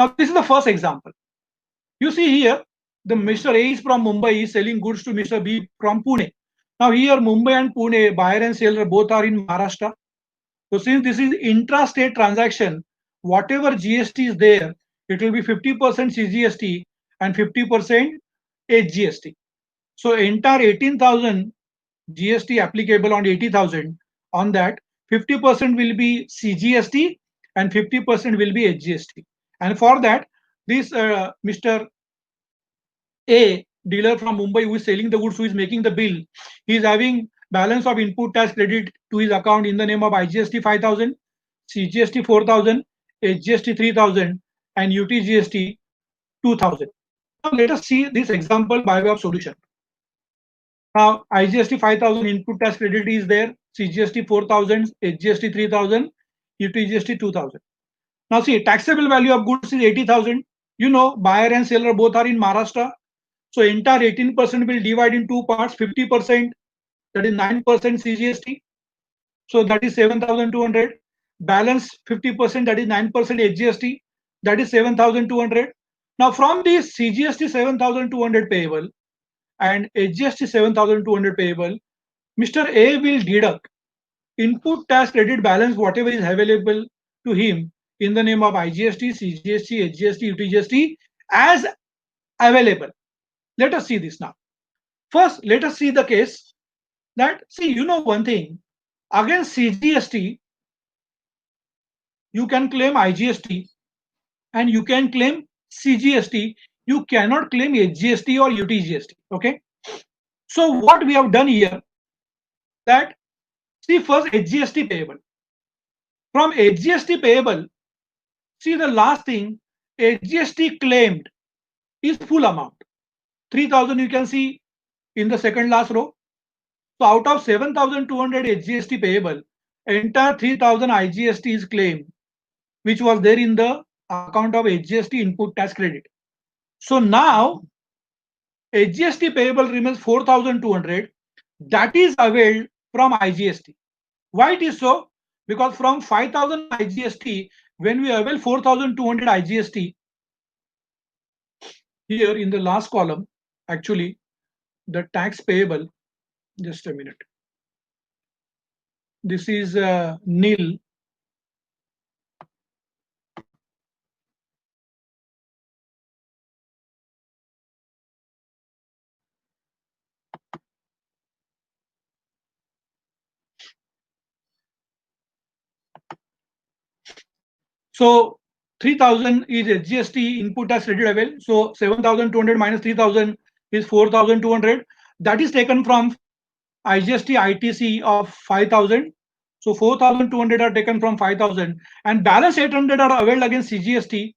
Now, this is the first example. You see here, the Mr. A is from Mumbai, is selling goods to Mr. B from Pune. Now, here Mumbai and Pune, buyer and seller both are in Maharashtra. So, since this is intra-state transaction, whatever GST is there, it will be 50% CGST and 50% HGST. So, entire 18,000 GST applicable on 80,000. On that, 50% will be CGST and 50% will be HGST. And for that, this Mr. A, dealer from Mumbai who is selling the goods, who is making the bill, he is having balance of input tax credit to his account in the name of IGST 5,000, CGST 4,000, HGST 3,000, and UTGST 2,000. Now let us see this example by way of solution. Now IGST 5,000 input tax credit is there, CGST 4,000, HGST 3,000, UTGST 2,000. Now see, taxable value of goods is 80,000. You know, buyer and seller both are in Maharashtra. So entire 18% will divide in two parts, 50%, that is 9% CGST. So that is 7,200. Balance 50%, that is 9% HGST, that is 7,200. Now from this CGST 7,200 payable and HGST 7,200 payable, Mr. A will deduct input tax credit balance whatever is available to him in the name of IGST, CGST, HGST, UTGST as available. Let us see this now. First, let us see the case that, see, you know one thing, against CGST, you can claim IGST and you can claim CGST. You cannot claim HGST or UTGST. Okay. So what we have done here, that, see, first HGST payable. From HGST payable, see the last thing, HGST claimed is full amount. 3,000 you can see in the second last row. So out of 7,200 HGST payable, entire 3,000 IGST is claimed, which was there in the account of HGST input tax credit. So now HGST payable remains 4,200. That is availed from IGST. Why it is so? Because from 5,000 IGST, when we avail 4,200 IGST, here in the last column, actually, the tax payable, just a minute. This is nil. So 3,000 is HGST input tax credit avail. So 7,200 minus 3,000 is 4,200. That is taken from IGST ITC of 5,000. So 4,200 are taken from 5,000 and balance 800 are availed against CGST.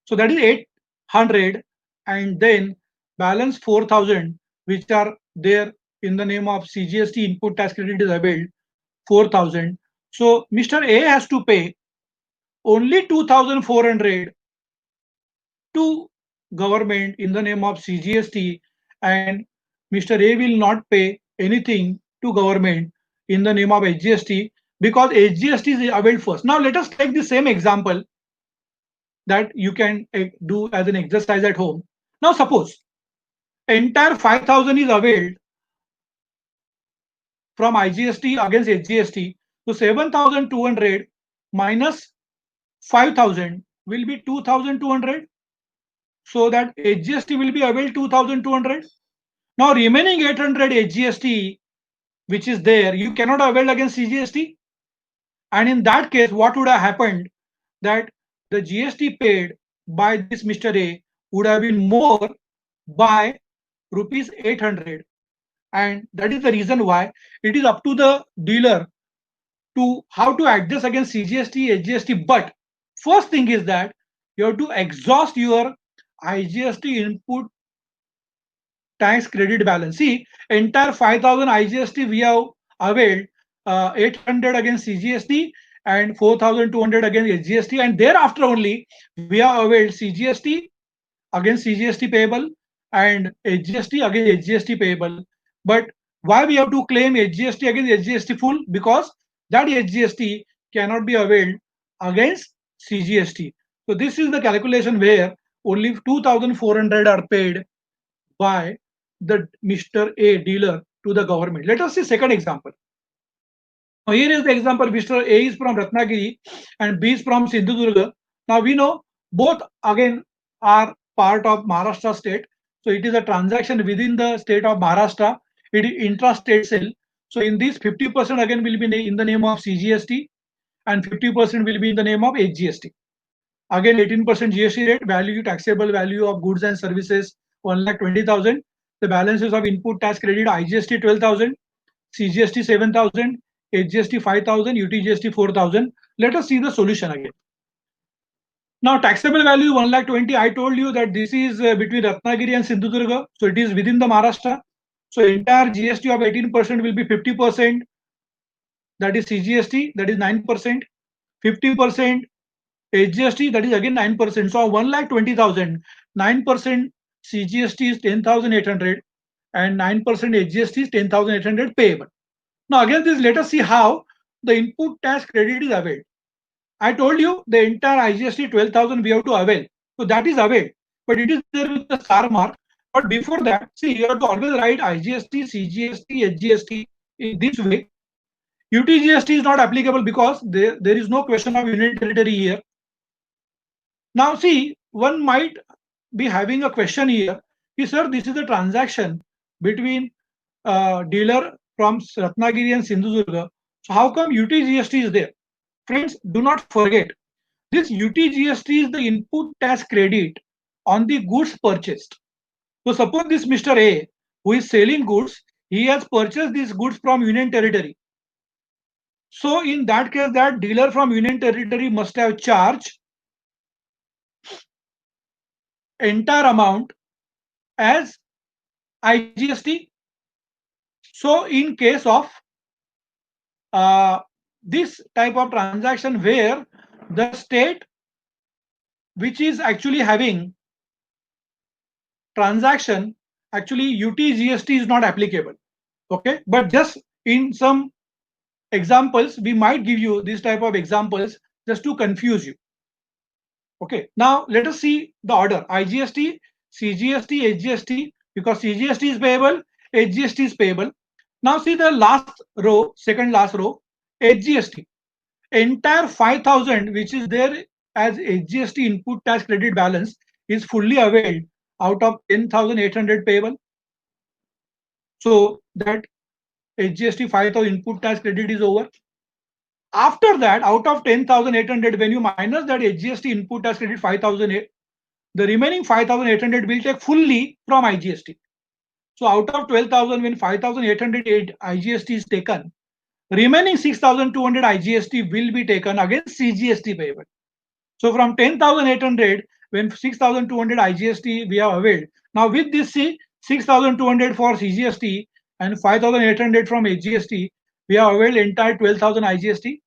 So that is 800 and then balance 4,000 which are there in the name of CGST input tax credit is availed 4,000. So Mr. A has to pay only 2,400 to government in the name of CGST and Mr. A will not pay anything to government in the name of HGST because HGST is availed first. Now let us take the same example that you can do as an exercise at home. Now suppose entire 5,000 is availed from IGST against HGST. So 7,200 minus 5,000 will be 2,200. So that HGST will be availed 2,200. Now remaining 800 HGST which is there, you cannot avail against CGST. And in that case, what would have happened? That the GST paid by this Mr. A would have been more by rupees 800. And that is the reason why it is up to the dealer to how to adjust against CGST, HGST. But first thing is that you have to exhaust your IGST input tax credit balance. See, entire 5,000 IGST we have availed 800 against CGST and 4,200 against HGST, and thereafter only we have availed CGST against CGST payable and HGST against HGST payable. But why we have to claim HGST against HGST full? Because that HGST cannot be availed against CGST. So this is the calculation where only 2,400 are paid by the Mr. A dealer to the government. Let us see second example. Now here is the example. Mr. A is from Ratnagiri and B is from Sindhudurga. Now we know both again are part of Maharashtra state. So it is a transaction within the state of Maharashtra. It is intra-state sale. So in this 50% again will be in the name of CGST and 50% will be in the name of HGST. Again 18% GST rate, value taxable value of goods and services 1,20,000. The balances of input tax credit IGST 12,000, CGST 7,000, HGST 5,000, UTGST 4,000. Let us see the solution again. Now taxable value 1,20,000. I told you that this is between Ratnagiri and Sindhudurga. So it is within the Maharashtra. So entire GST of 18% will be 50%. That is CGST, that is 9%. 50% HGST, that is again 9%. So 1,20,000, 9% CGST is 10,800 and 9% HGST is 10,800 payable. Now again this, let us see how the input tax credit is availed. I told you the entire IGST 12,000 we have to avail. So that is availed, but it is there with the star mark. But before that, see, you have to always write IGST, CGST, HGST in this way. UTGST is not applicable because there is no question of union territory here. Now see, one might be having a question here. Sir, this is a transaction between dealer from Ratnagiri and Sindhudurga. So how come UTGST is there? Friends, do not forget, this UTGST is the input tax credit on the goods purchased. So suppose this Mr. A, who is selling goods, he has purchased these goods from Union Territory. So in that case, that dealer from Union Territory must have charged entire amount as IGST. So in case of this type of transaction where the state which is actually having transaction, actually UTGST is not applicable. Okay, but just in some examples, we might give you this type of examples just to confuse you. Okay, now let us see the order: IGST, CGST, HGST, because CGST is payable, HGST is payable. Now see the last row, second last row, HGST. Entire 5,000 which is there as HGST input tax credit balance is fully availed out of 10,800 payable. So that HGST 5,000 input tax credit is over. After that, out of 10,800, when you minus that HGST input tax credit 5,000, the remaining 5,800 will take fully from IGST. So out of 12,000, when 5,800 IGST is taken, remaining 6,200 IGST will be taken against CGST payable. So from 10,800, when 6,200 IGST we have availed. Now with this, see, 6,200 for CGST and 5,800 from HGST, we have availed entire 12,000 IGST.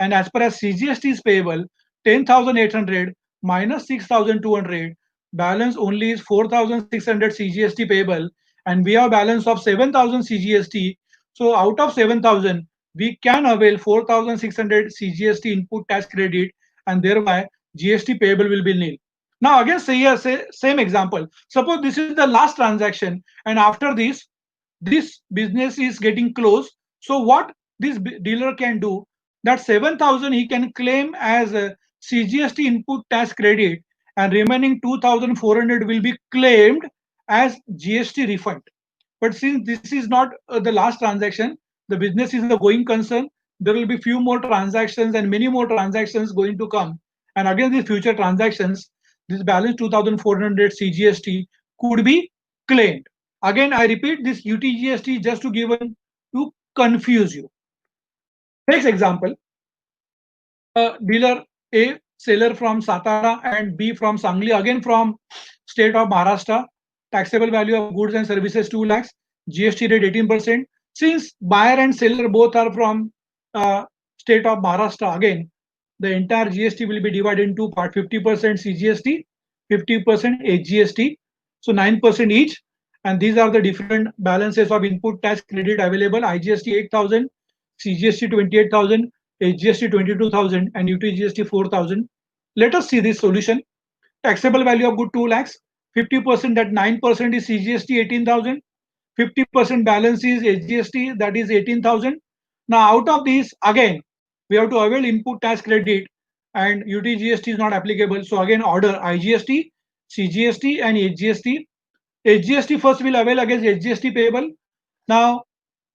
And as per as CGST is payable, 10,800 minus 6,200, balance only is 4,600 CGST payable, and we have balance of 7,000 CGST. So out of 7,000, we can avail 4,600 CGST input tax credit, and thereby GST payable will be nil. Now again, say same example. Suppose this is the last transaction, and after this business is getting closed. So what this dealer can do, that 7,000 he can claim as a CGST input tax credit, and remaining 2,400 will be claimed as GST refund. But since this is not the last transaction, the business is a going concern, there will be few more transactions and many more transactions going to come. And again, these future transactions, this balance 2,400 CGST could be claimed. Again, I repeat, this UTGST just to given to confuse you. Next example, dealer A, seller from Satara, and B from Sangli, again from state of Maharashtra. Taxable value of goods and services 2 lakhs, GST rate 18%. Since buyer and seller both are from state of Maharashtra, again, the entire GST will be divided into part: 50% CGST, 50% HGST, so 9% each. And these are the different balances of input tax credit available: IGST 8,000, CGST 28,000, HGST 22,000, and UTGST 4,000. Let us see this solution. Taxable value of good 2 lakhs, 50% that 9% is CGST 18,000, 50% balance is HGST that is 18,000. Now out of these again we have to avail input tax credit and UTGST is not applicable. So again order IGST, CGST and HGST. HGST first will avail against HGST payable. Now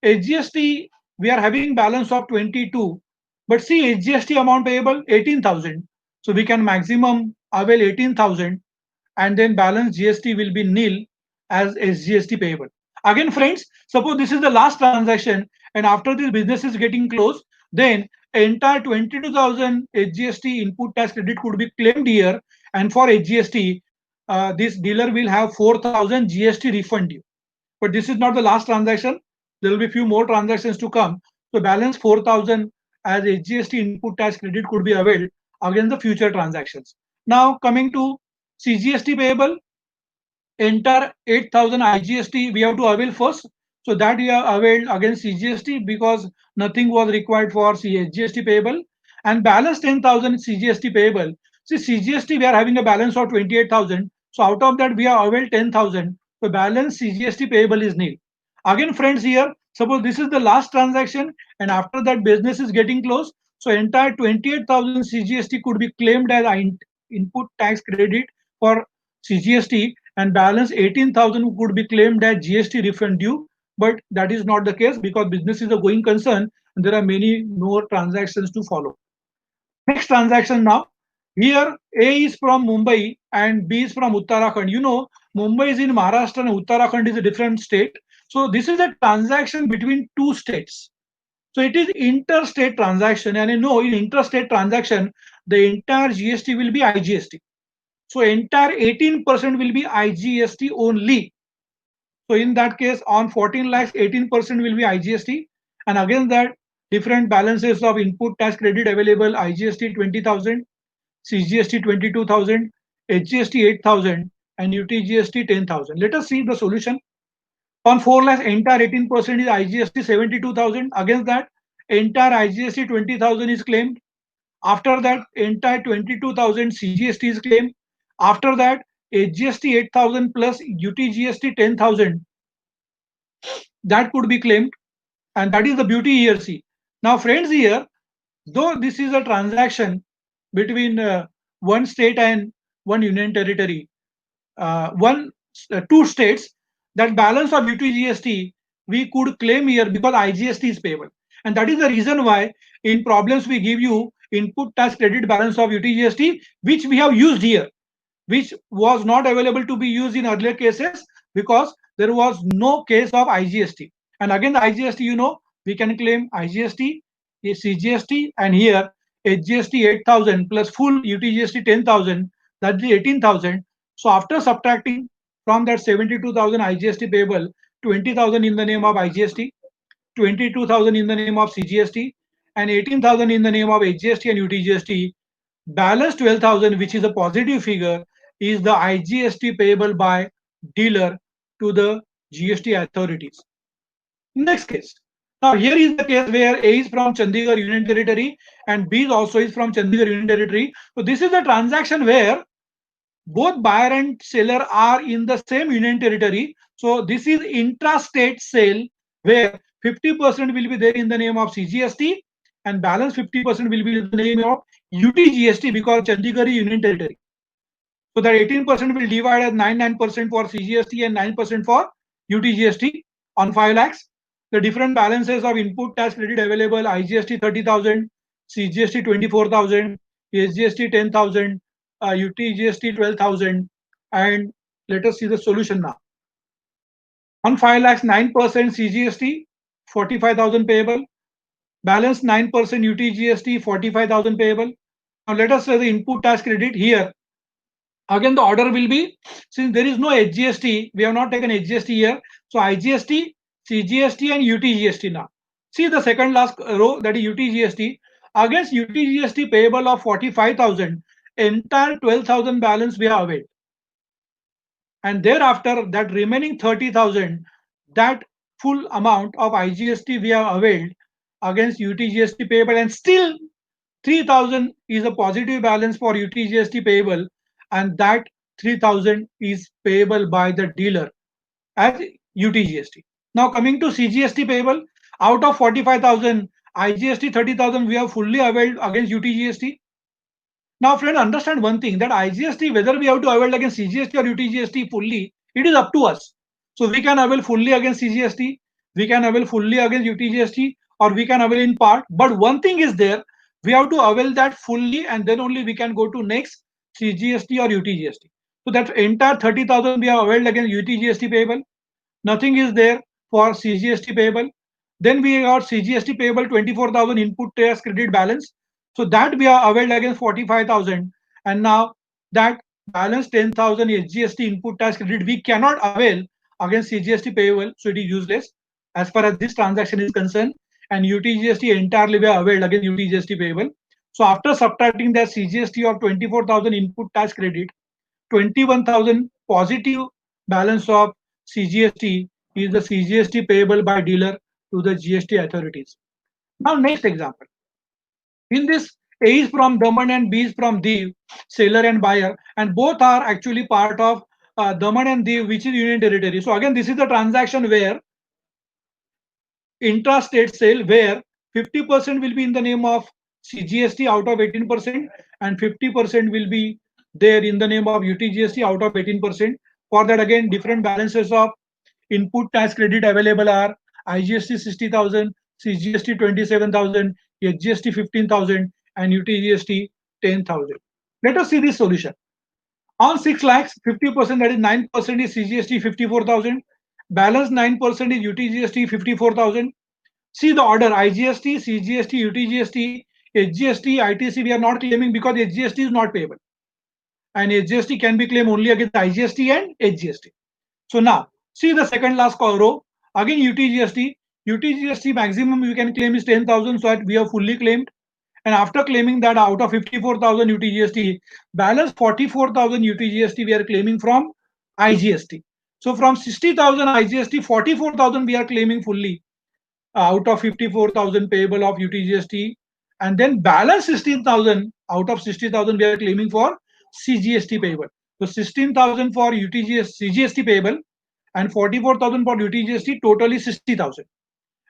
HGST we are having balance of 22, but see HGST amount payable 18,000. So we can maximum avail 18,000 and then balance GST will be nil as SGST payable. Again, friends, suppose this is the last transaction and after this business is getting closed, then entire 22,000 HGST input tax credit could be claimed here, and for HGST, this dealer will have 4,000 GST refund due. But this is not the last transaction. There will be few more transactions to come. So balance 4,000 as HGST input tax credit could be availed against the future transactions. Now coming to CGST payable, enter 8,000 IGST we have to avail first. So that we have availed against CGST because nothing was required for CGST payable, and balance 10,000 CGST payable. See CGST we are having a balance of 28,000. So out of that we have availed 10,000. So balance CGST payable is nil. Again friends, here suppose this is the last transaction and after that business is getting closed. So entire 28,000 CGST could be claimed as input tax credit for CGST, and balance 18,000 could be claimed as GST refund due. But that is not the case because business is a going concern and there are many more transactions to follow. Next transaction now. Here A is from Mumbai and B is from Uttarakhand. You know, Mumbai is in Maharashtra and Uttarakhand is a different state. So this is a transaction between two states. So it is interstate transaction, and you know in interstate transaction the entire GST will be IGST. So entire 18% will be IGST only. So in that case, on 14 lakhs, 18% will be IGST. And against that, different balances of input tax credit available: IGST 20,000, CGST 22,000, HGST 8,000, and UTGST 10,000. Let us see the solution. On 4 lakhs, entire 18% is IGST 72,000. Against that, entire IGST 20,000 is claimed. After that, entire 22,000 CGST is claimed. After that, HGST 8,000 plus UTGST 10,000 that could be claimed, and that is the beauty here. See, now friends, here though this is a transaction between one state and one union territory, one two states, that balance of UTGST we could claim here because IGST is payable, and that is the reason why in problems we give you input tax credit balance of UTGST, which we have used here, which was not available to be used in earlier cases because there was no case of IGST. And again, the IGST, you know, we can claim IGST, CGST, and here HGST 8,000 plus full UTGST 10,000, that's the 18,000. So after subtracting from that 72,000 IGST payable, 20,000 in the name of IGST, 22,000 in the name of CGST, and 18,000 in the name of HGST and UTGST, balance 12,000, which is a positive figure, is the IGST payable by dealer to the GST authorities. Next case. Now here is the case where A is from Chandigarh Union Territory and B also is from Chandigarh Union Territory. So this is a transaction where both buyer and seller are in the same union territory. So this is intra-state sale where 50% will be there in the name of CGST and balance 50% will be in the name of UTGST because Chandigarh is union territory. So that 18% will divide as 9% for CGST and 9% for UTGST on 5 lakhs. The different balances of input tax credit available: IGST 30,000, CGST 24,000, SGST 10,000, UTGST 12,000, and let us see the solution now. On 5 lakhs, 9% CGST, 45,000 payable. Balance 9% UTGST, 45,000 payable. Now let us say the input tax credit here. Again, the order will be, since there is no HGST, we have not taken HGST here. So IGST, CGST, and UTGST now. See the second last row, that is UTGST. Against UTGST payable of 45,000, entire 12,000 balance we have availed. And thereafter, that remaining 30,000, that full amount of IGST we have availed against UTGST payable, and still 3,000 is a positive balance for UTGST payable, and that 3,000 is payable by the dealer as UTGST. Now coming to CGST payable, out of 45,000, IGST 30,000 we have fully availed against UTGST. Now friend, understand one thing, that IGST, whether we have to avail against CGST or UTGST fully, it is up to us. So we can avail fully against CGST, we can avail fully against UTGST, or we can avail in part. But one thing is there, we have to avail that fully, and then only we can go to next CGST or UTGST. So that entire 30,000 we have availed against UTGST payable. Nothing is there for CGST payable. Then we got CGST payable 24,000 input tax credit balance. So that we are availed against 45,000, and now that balance 10,000 SGST input tax credit we cannot avail against CGST payable, so it is useless as far as this transaction is concerned. And UTGST entirely we are availed against UTGST payable. So after subtracting that CGST of 24,000 input tax credit, 21,000 positive balance of CGST is the CGST payable by dealer to the GST authorities. Now next example. In this, A is from Daman and B is from Diu, seller and buyer, and both are actually part of Daman and Diu, which is Union Territory. So again, this is the transaction where intra-state sale, where 50% will be in the name of CGST out of 18%, and 50% will be there in the name of UTGST out of 18%. For that, again, different balances of input tax credit available are IGST 60,000, CGST 27,000, HGST 15,000, and UTGST 10,000. Let us see this solution. On 6 lakhs, 50%, that is 9% is CGST 54,000. Balance 9% is UTGST 54,000. See the order: IGST, CGST, UTGST, HGST, ITC we are not claiming because HGST is not payable. And HGST can be claimed only against IGST and HGST. So now, see the second last row. Again UTGST. UTGST maximum we can claim is 10,000, so that we have fully claimed. And after claiming that, out of 54,000 UTGST, balance 44,000 UTGST we are claiming from IGST. So from 60,000 IGST, 44,000 we are claiming fully out of 54,000 payable of UTGST, and then balance 16,000 out of 60,000 we are claiming for CGST payable. So 16,000 for CGST payable and 44,000 for UTGST, totally 60,000.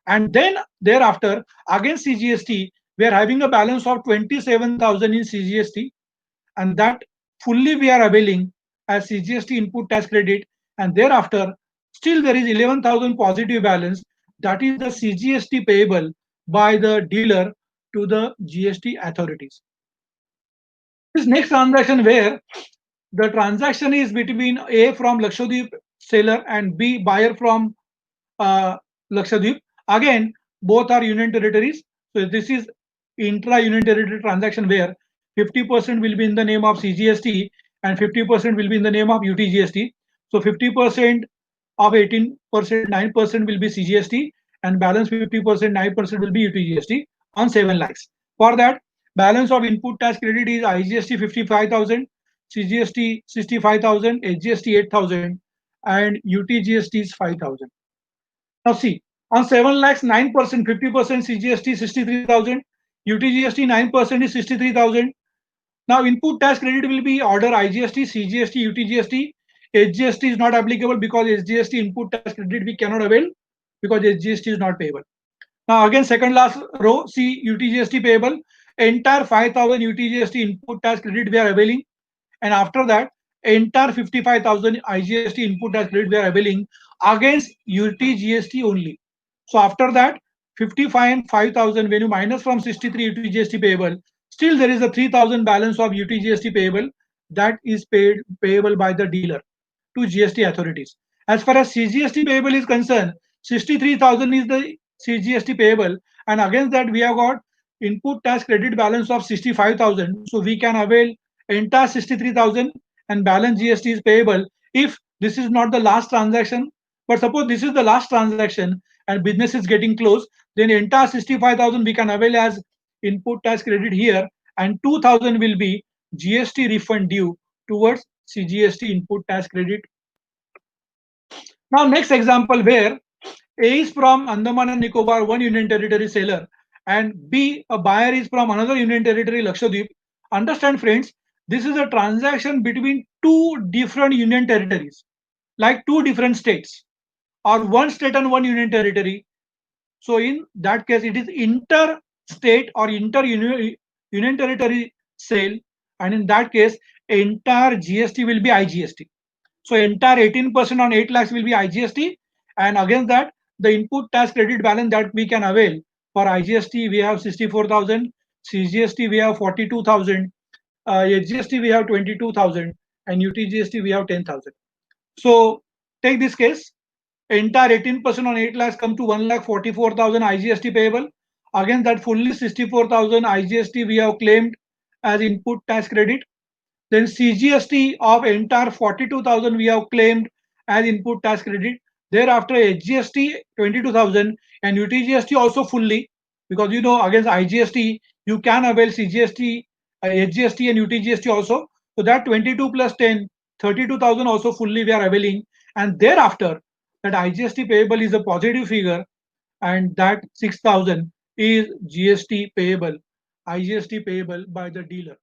And then thereafter, against CGST, we are having a balance of 27,000 in CGST, and that fully we are availing as CGST input tax credit. And thereafter, still there is 11,000 positive balance, that is the CGST payable by the dealer to the GST authorities. This next transaction, where the transaction is between A from Lakshadweep seller and B buyer from Lakshadweep. Again, both are union territories. So this is intra-union territory transaction where 50% will be in the name of CGST and 50% will be in the name of UTGST. So 50% of 18%, 9% will be CGST, and balance 50%, 9% will be UTGST on 7 lakhs. For that, balance of input tax credit is IGST 55,000, CGST 65,000, HGST 8,000, and UTGST is 5,000. Now see, on 7 lakhs, 9%, 50% CGST 63,000, UTGST 9% is 63,000. Now input tax credit will be order IGST, CGST, UTGST. HGST is not applicable because HGST input tax credit we cannot avail because HGST is not payable. Now again, second last row, see UTGST payable. Entire 5,000 UTGST input tax credit we are availing, and after that, entire 55,000 IGST input tax credit we are availing against UTGST only. So after that, 55 and 5,000, when you minus from 63 UTGST payable, still there is a 3,000 balance of UTGST payable that is payable by the dealer to GST authorities. As far as CGST payable is concerned, 63,000 is the CGST payable, and against that we have got input tax credit balance of 65,000. So we can avail entire 63,000, and balance GST is payable if this is not the last transaction. But suppose this is the last transaction and business is getting close, then entire 65,000 we can avail as input tax credit here, and 2,000 will be GST refund due towards CGST input tax credit. Now next example, where A is from Andaman and Nicobar, one union territory seller, and B, a buyer is from another union territory, Lakshadweep. Understand, friends, this is a transaction between two different union territories, like two different states, or one state and one union territory. So in that case, it is inter-state or inter-union territory sale, and in that case, entire GST will be IGST. So entire 18% on 8 lakhs will be IGST, and against that, the input tax credit balance that we can avail for IGST we have 64,000, CGST we have 42,000, HGST we have 22,000, and UTGST we have 10,000. So take this case, entire 18% on 8 lakhs come to 1,44,000 IGST payable. Against that, fully 64,000 IGST we have claimed as input tax credit. Then CGST of entire 42,000 we have claimed as input tax credit. Thereafter, HGST 22,000 and UTGST also fully, because you know against IGST you can avail CGST, HGST and UTGST also. So that 22 plus 10, 32,000 also fully we are availing. And thereafter, that IGST payable is a positive figure, and that 6,000 is GST payable, IGST payable by the dealer.